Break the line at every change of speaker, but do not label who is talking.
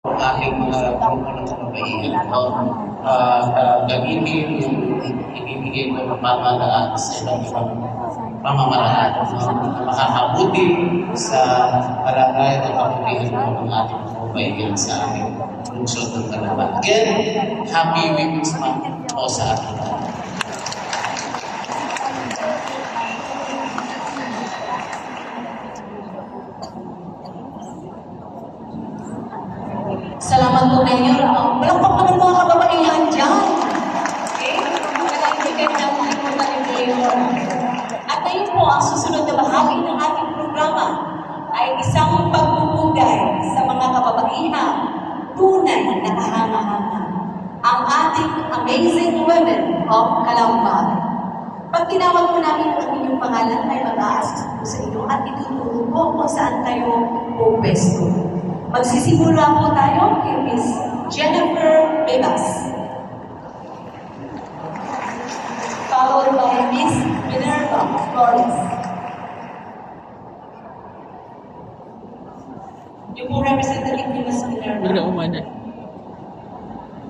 ang aking mga grupo ng kababaihan ko. Gamitin yung ibibigay ko ng pamahalaan sa iba't ibang pamamaraan na makakabuti sa kalagayan ng kababaihan ko ng ating kababaihan sa ating lungsod ng Calamba. Again, happy Women's Month po sa ating lahat.
Salamat po, Mayor. Palakpak naman mga kababaihan dyan. Okay? Malagyan ng kalimutan ni Mayor. At ngayon po, ang susunod na bahagi ng ating programa ay isang pagbubugay sa mga kababaihan tunay na kahanga-hanga. Ang ating amazing women of Calamba. Pag tinawag po namin ang inyong pangalan, ay mag-a-assist po sa inyo at ituturo po kung saan kayo pupwesto. Magsisimula po tayo kay Miss Jennifer Vivas. Followed by Miss Minerva Flores. Yung po representative ni Miss Minerva.